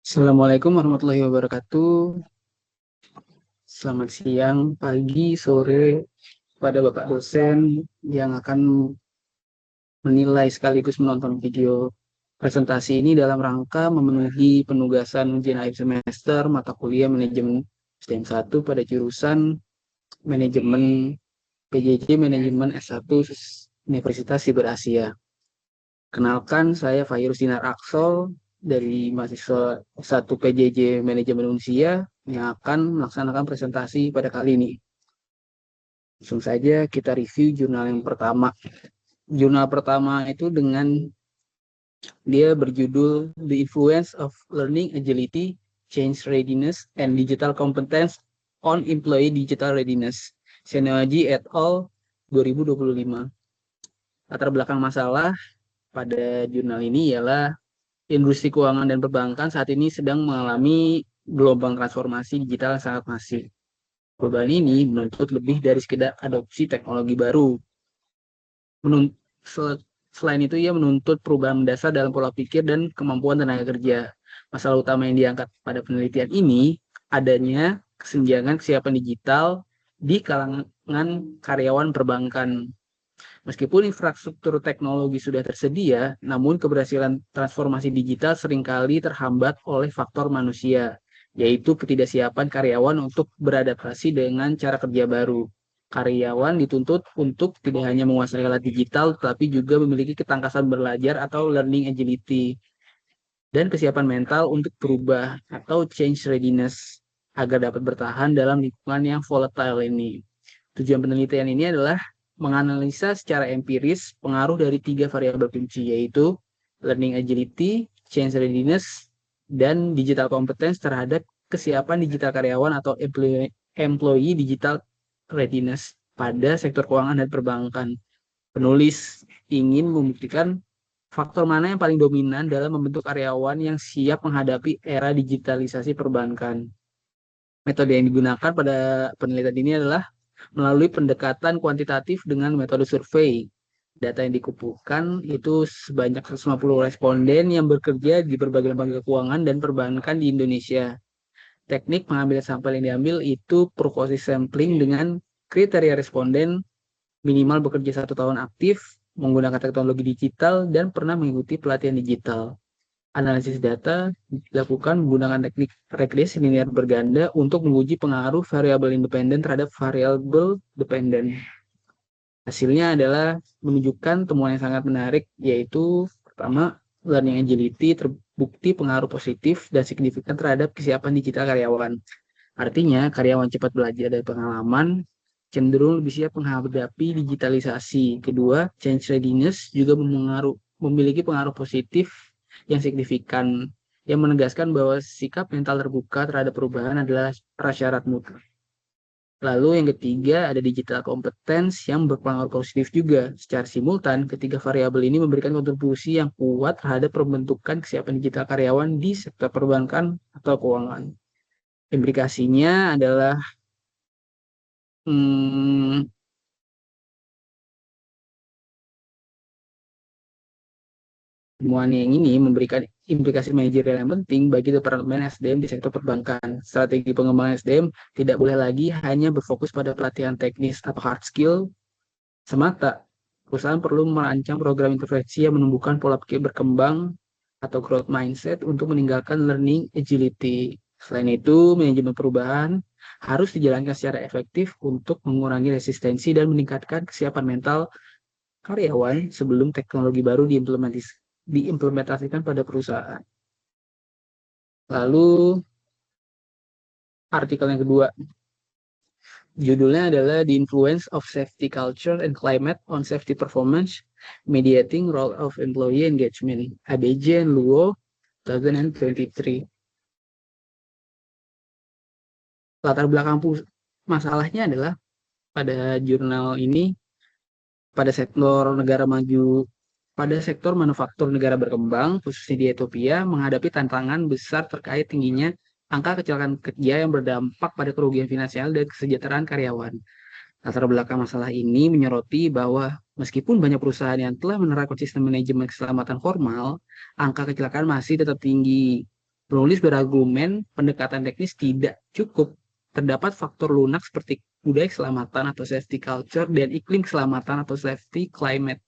Assalamualaikum warahmatullahi wabarakatuh. Selamat siang, pagi, sore pada Bapak dosen yang akan menilai sekaligus menonton video presentasi ini dalam rangka memenuhi penugasan ujian akhir semester mata kuliah manajemen SDM 1 pada jurusan manajemen PJJ Manajemen S1 Universitas Siber Asia. Kenalkan, saya Fairuz Dinar Aksol dari mahasiswa S1 PJJ Manajemen Unsia yang akan melaksanakan presentasi pada kali ini. Langsung saja kita review jurnal yang pertama. Jurnal pertama itu dia berjudul The Influence of Learning Agility, Change Readiness, and Digital Competence on Employee Digital Readiness. Seneoji et al. 2025. Latar belakang masalah pada jurnal ini ialah industri keuangan dan perbankan saat ini sedang mengalami gelombang transformasi digital yang sangat masif. Perubahan ini menuntut lebih dari sekedar adopsi teknologi baru. Selain itu, ia menuntut perubahan mendasar dalam pola pikir dan kemampuan tenaga kerja. Masalah utama yang diangkat pada penelitian ini adanya kesenjangan kesiapan digital di kalangan karyawan perbankan. Meskipun infrastruktur teknologi sudah tersedia, namun keberhasilan transformasi digital seringkali terhambat oleh faktor manusia, yaitu ketidaksiapan karyawan untuk beradaptasi dengan cara kerja baru. Karyawan dituntut untuk tidak hanya menguasai alat digital, tetapi juga memiliki ketangkasan belajar atau learning agility, dan kesiapan mental untuk berubah atau change readiness, agar dapat bertahan dalam lingkungan yang volatile ini. Tujuan penelitian ini adalah menganalisa secara empiris pengaruh dari 3 variabel kunci, yaitu learning agility, change readiness, dan digital competence terhadap kesiapan digital karyawan atau employee digital readiness pada sektor keuangan dan perbankan. Penulis ingin membuktikan faktor mana yang paling dominan dalam membentuk karyawan yang siap menghadapi era digitalisasi perbankan. Metode yang digunakan pada penelitian ini adalah melalui pendekatan kuantitatif dengan metode survei. Data yang dikumpulkan itu sebanyak 150 responden yang bekerja di berbagai lembaga keuangan dan perbankan di Indonesia. Teknik pengambilan sampel yang diambil itu proposi sampling dengan kriteria responden minimal bekerja 1 tahun aktif, menggunakan teknologi digital, dan pernah mengikuti pelatihan digital. Analisis data dilakukan menggunakan teknik regresi linear berganda untuk menguji pengaruh variabel independen terhadap variabel dependen. Hasilnya adalah menunjukkan temuan yang sangat menarik, yaitu pertama, learning agility terbukti pengaruh positif dan signifikan terhadap kesiapan digital karyawan. Artinya, karyawan cepat belajar dari pengalaman, cenderung lebih siap menghadapi digitalisasi. Kedua, change readiness juga memiliki pengaruh positif yang signifikan, yang menegaskan bahwa sikap mental terbuka terhadap perubahan adalah prasyarat mutlak. Lalu yang ketiga ada digital competence yang berpengaruh positif juga. Secara simultan, ketiga variabel ini memberikan kontribusi yang kuat terhadap pembentukan kesiapan digital karyawan di sektor perbankan atau keuangan. Implikasinya adalah temuan yang ini memberikan implikasi manajerial yang penting bagi Departemen SDM di sektor perbankan. Strategi pengembangan SDM tidak boleh lagi hanya berfokus pada pelatihan teknis atau hard skill semata. Perusahaan perlu merancang program intervensi yang menumbuhkan pola pikir berkembang atau growth mindset untuk meninggalkan learning agility. Selain itu, manajemen perubahan harus dijalankan secara efektif untuk mengurangi resistensi dan meningkatkan kesiapan mental karyawan sebelum teknologi baru diimplementasikan pada perusahaan. Lalu artikel yang kedua, judulnya adalah The Influence of Safety Culture and Climate on Safety Performance, Mediating Role of Employee Engagement, ABJ and Luo, 2023. Latar belakang masalahnya adalah pada jurnal ini, pada sektor negara maju, pada sektor manufaktur negara berkembang, khususnya di Ethiopia, menghadapi tantangan besar terkait tingginya angka kecelakaan kerja yang berdampak pada kerugian finansial dan kesejahteraan karyawan. Latar belakang masalah ini menyoroti bahwa meskipun banyak perusahaan yang telah menerapkan sistem manajemen keselamatan formal, angka kecelakaan masih tetap tinggi. Penulis berargumen pendekatan teknis tidak cukup. Terdapat faktor lunak seperti budaya keselamatan atau safety culture dan iklim keselamatan atau safety climate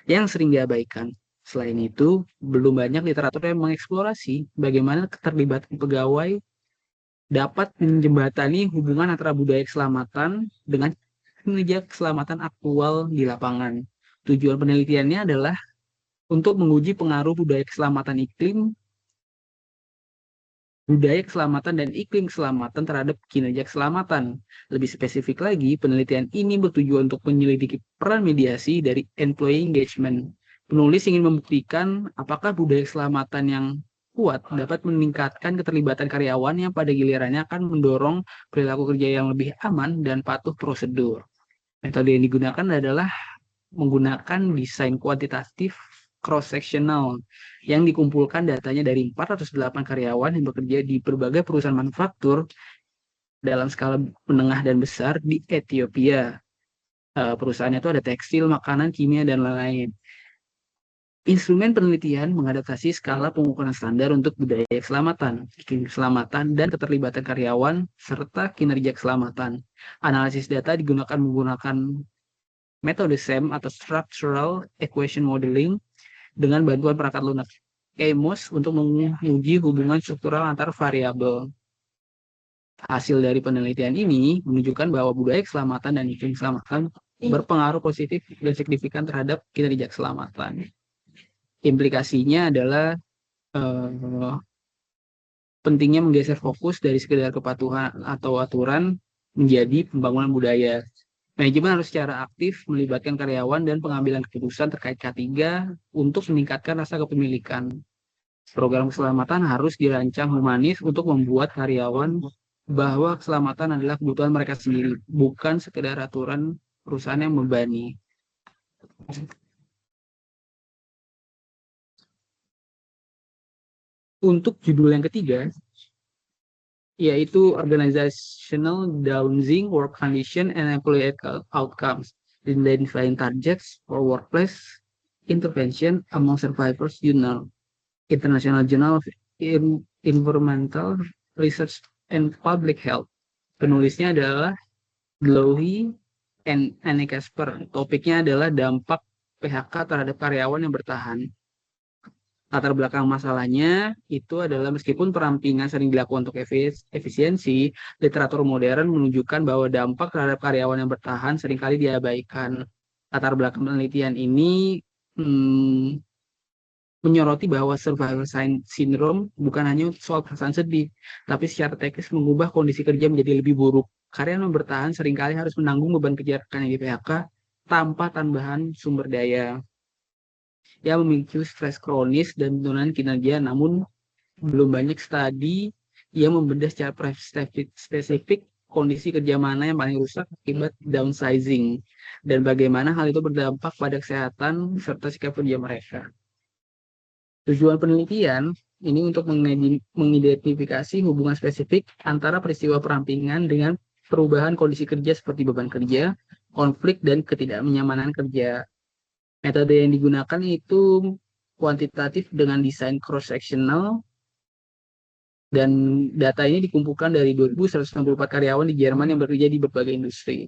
yang sering diabaikan. Selain itu, belum banyak literatur yang mengeksplorasi bagaimana keterlibatan pegawai dapat menjembatani hubungan antara budaya keselamatan dengan kinerja keselamatan aktual di lapangan. Tujuan penelitiannya adalah untuk menguji pengaruh budaya keselamatan dan iklim keselamatan terhadap kinerja keselamatan. Lebih spesifik lagi, penelitian ini bertujuan untuk menyelidiki peran mediasi dari employee engagement. Penulis ingin membuktikan apakah budaya keselamatan yang kuat dapat meningkatkan keterlibatan karyawan yang pada gilirannya akan mendorong perilaku kerja yang lebih aman dan patuh prosedur. Metode yang digunakan adalah menggunakan desain kuantitatif cross-sectional yang dikumpulkan datanya dari 408 karyawan yang bekerja di berbagai perusahaan manufaktur dalam skala menengah dan besar di Ethiopia. Perusahaannya itu ada tekstil, makanan, kimia, dan lain-lain. Instrumen penelitian mengadaptasi skala pengukuran standar untuk budaya keselamatan, iklim keselamatan, dan keterlibatan karyawan, serta kinerja keselamatan. Analisis data menggunakan metode SEM atau Structural Equation Modeling dengan bantuan perangkat lunak EMOS untuk menguji hubungan struktural antar variabel. Hasil dari penelitian ini menunjukkan bahwa budaya keselamatan dan iklim keselamatan berpengaruh positif dan signifikan terhadap kinerja keselamatan. Implikasinya adalah pentingnya menggeser fokus dari sekedar kepatuhan atau aturan menjadi pembangunan budaya. Manajemen harus secara aktif melibatkan karyawan dan pengambilan keputusan terkait K3 untuk meningkatkan rasa kepemilikan. Program keselamatan harus dirancang humanis untuk membuat karyawan bahwa keselamatan adalah kebutuhan mereka sendiri, bukan sekedar aturan perusahaan yang membebani. Untuk judul yang ketiga, yaitu Organizational Downsizing, Work Condition, and Employee Outcomes, Identifying Targets for Workplace Intervention Among Survivors Journal, International Journal of Environmental Research and Public Health. Penulisnya adalah Dlouhy and Anne Casper. Topiknya adalah dampak PHK terhadap karyawan yang bertahan. Latar belakang masalahnya itu adalah meskipun perampingan sering dilakukan untuk efisiensi, literatur modern menunjukkan bahwa dampak terhadap karyawan yang bertahan seringkali diabaikan. Latar belakang penelitian ini menyoroti bahwa survival syndrome bukan hanya soal perasaan sedih, tapi secara teknis mengubah kondisi kerja menjadi lebih buruk. Karyawan yang bertahan seringkali harus menanggung beban kerja rekan yang di PHK tanpa tambahan sumber daya. Yang memiliki stres kronis dan penurunan kinerja, namun belum banyak studi yang membedah secara spesifik kondisi kerja mana yang paling rusak akibat downsizing dan bagaimana hal itu berdampak pada kesehatan serta sikap kerja mereka. Tujuan penelitian ini untuk mengidentifikasi hubungan spesifik antara peristiwa perampingan dengan perubahan kondisi kerja seperti beban kerja, konflik, dan ketidaknyamanan kerja. Metode yang digunakan itu kuantitatif dengan desain cross-sectional, dan data ini dikumpulkan dari 2.164 karyawan di Jerman yang bekerja di berbagai industri.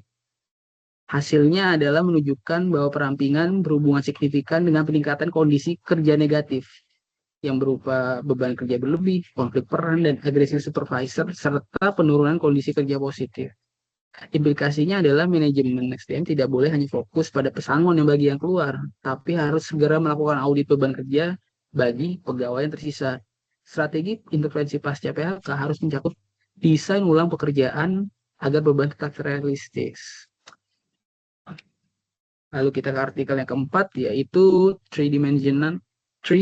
Hasilnya adalah menunjukkan bahwa perampingan berhubungan signifikan dengan peningkatan kondisi kerja negatif yang berupa beban kerja berlebih, konflik peran, dan agresi supervisor, serta penurunan kondisi kerja positif. Implikasinya adalah manajemen SDM tidak boleh hanya fokus pada pesangon yang bagi yang keluar, tapi harus segera melakukan audit beban kerja bagi pegawai yang tersisa. Strategi intervensi pasca PHK harus mencakup desain ulang pekerjaan agar beban tetap realistis. Lalu kita ke artikel yang keempat, yaitu Three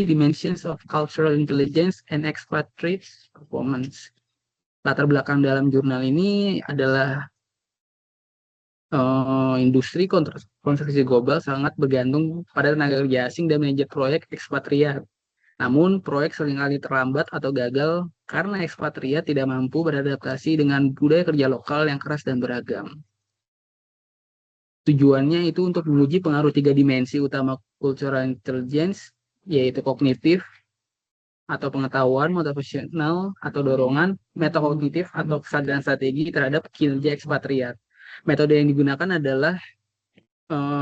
Dimensions of Cultural Intelligence and Expatriates Performance. Latar belakang dalam jurnal ini adalah industri konstruksi global sangat bergantung pada tenaga kerja asing dan manajer proyek ekspatriat. Namun, proyek seringkali terlambat atau gagal karena ekspatriat tidak mampu beradaptasi dengan budaya kerja lokal yang keras dan beragam. Tujuannya itu untuk menguji pengaruh 3 dimensi utama cultural intelligence, yaitu kognitif, atau pengetahuan motivasional atau dorongan, metakognitif atau kesadaran strategi terhadap kinerja ekspatriat. Metode yang digunakan adalah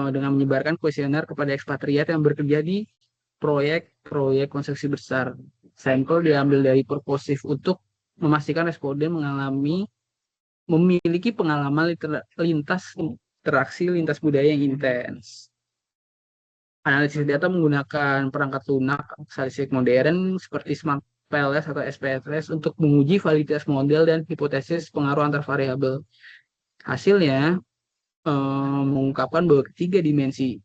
dengan menyebarkan kuesioner kepada ekspatriat yang bekerja di proyek-proyek konstruksi besar. Sampel diambil dari purposif untuk memastikan responden memiliki pengalaman lintas interaksi lintas budaya yang intens. Analisis data menggunakan perangkat lunak statistik modern seperti Smart PLS atau SPSS untuk menguji validitas model dan hipotesis pengaruh antar variabel. Hasilnya mengungkapkan bahwa ketiga dimensi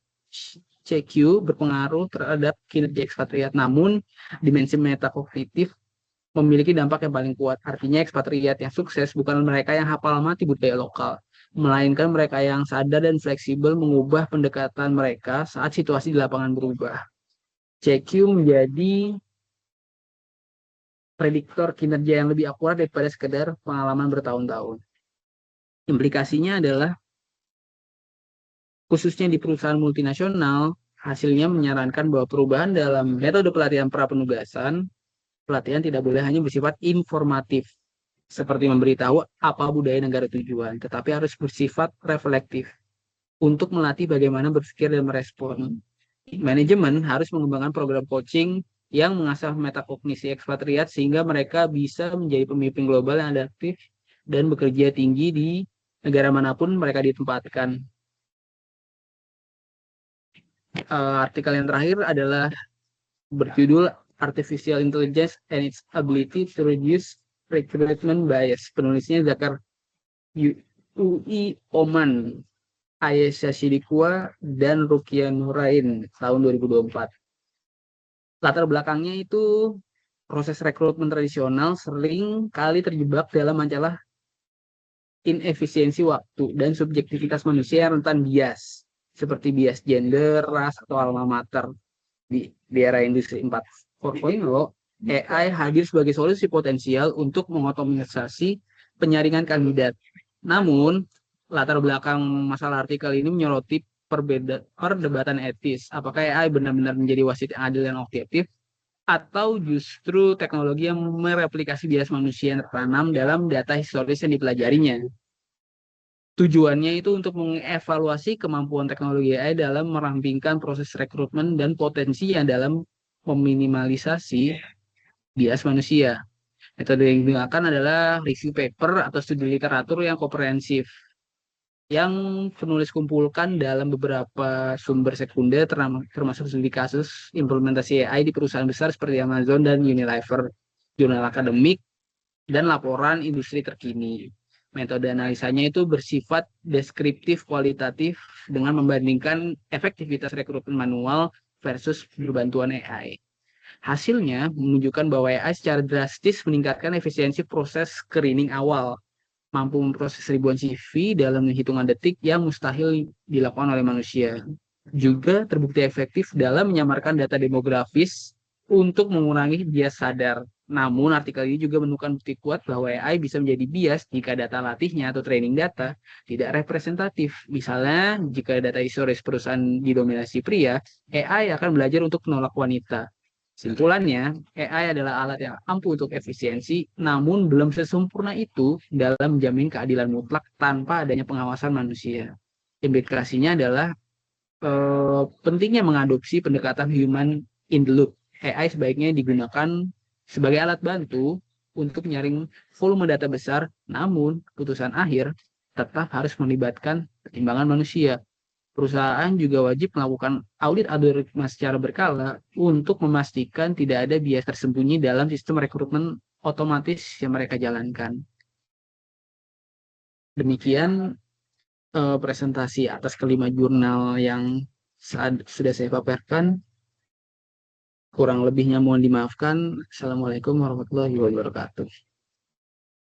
CQ berpengaruh terhadap kinerja ekspatriat, namun dimensi metakognitif memiliki dampak yang paling kuat. Artinya ekspatriat yang sukses bukan mereka yang hafal mati budaya lokal, melainkan mereka yang sadar dan fleksibel mengubah pendekatan mereka saat situasi di lapangan berubah. CQ menjadi prediktor kinerja yang lebih akurat daripada sekedar pengalaman bertahun-tahun. Implikasinya adalah khususnya di perusahaan multinasional, hasilnya menyarankan bahwa perubahan dalam metode pelatihan prapenugasan, pelatihan tidak boleh hanya bersifat informatif, seperti memberitahu apa budaya negara tujuan, tetapi harus bersifat reflektif untuk melatih bagaimana berpikir dan merespon. Manajemen harus mengembangkan program coaching yang mengasah metakognisi ekspatriat sehingga mereka bisa menjadi pemimpin global yang adaptif dan bekerja tinggi di negara manapun mereka ditempatkan. Artikel yang terakhir adalah berjudul Artificial Intelligence and its Ability to Reduce Recruitment Bias. Penulisnya Zakar UI Oman, Ayesha Shidikua, dan Rukia Nurain tahun 2024. Latar belakangnya itu proses rekrutmen tradisional sering kali terjebak dalam masalah inefisiensi waktu dan subjektivitas manusia yang rentan bias, seperti bias gender, ras, atau alma mater. Di era industri 4.0, AI hadir sebagai solusi potensial untuk mengotomatisasi penyaringan kandidat. Namun, latar belakang masalah artikel ini menyoroti perdebatan etis. Apakah AI benar-benar menjadi wasit yang adil dan objektif, atau justru teknologi yang mereplikasi bias manusia yang tertanam dalam data historis yang dipelajarinya? Tujuannya itu untuk mengevaluasi kemampuan teknologi AI dalam merampingkan proses rekrutmen dan potensinya dalam meminimalisasi bias manusia. Metode yang digunakan adalah review paper atau studi literatur yang komprehensif, yang penulis kumpulkan dalam beberapa sumber sekunder, termasuk studi kasus implementasi AI di perusahaan besar seperti Amazon dan Unilever, jurnal akademik, dan laporan industri terkini. Metode analisanya itu bersifat deskriptif kualitatif dengan membandingkan efektivitas rekrutmen manual versus berbantuan AI. Hasilnya menunjukkan bahwa AI secara drastis meningkatkan efisiensi proses screening awal, mampu memproses ribuan CV dalam hitungan detik yang mustahil dilakukan oleh manusia. Juga terbukti efektif dalam menyamarkan data demografis untuk mengurangi bias sadar. Namun, artikel ini juga menemukan bukti kuat bahwa AI bisa menjadi bias jika data latihnya atau training data tidak representatif. Misalnya, jika data historis perusahaan didominasi pria, AI akan belajar untuk menolak wanita. Simpulannya, AI adalah alat yang ampuh untuk efisiensi, namun belum sesempurna itu dalam menjamin keadilan mutlak tanpa adanya pengawasan manusia. Implikasinya adalah pentingnya mengadopsi pendekatan human in the loop. AI sebaiknya digunakan sebagai alat bantu untuk menyaring volume data besar, namun putusan akhir tetap harus melibatkan pertimbangan manusia. Perusahaan juga wajib melakukan audit algoritma secara berkala untuk memastikan tidak ada bias tersembunyi dalam sistem rekrutmen otomatis yang mereka jalankan. Demikian presentasi atas kelima jurnal yang sudah saya paparkan. Kurang lebihnya mohon dimaafkan. Assalamualaikum warahmatullahi wabarakatuh.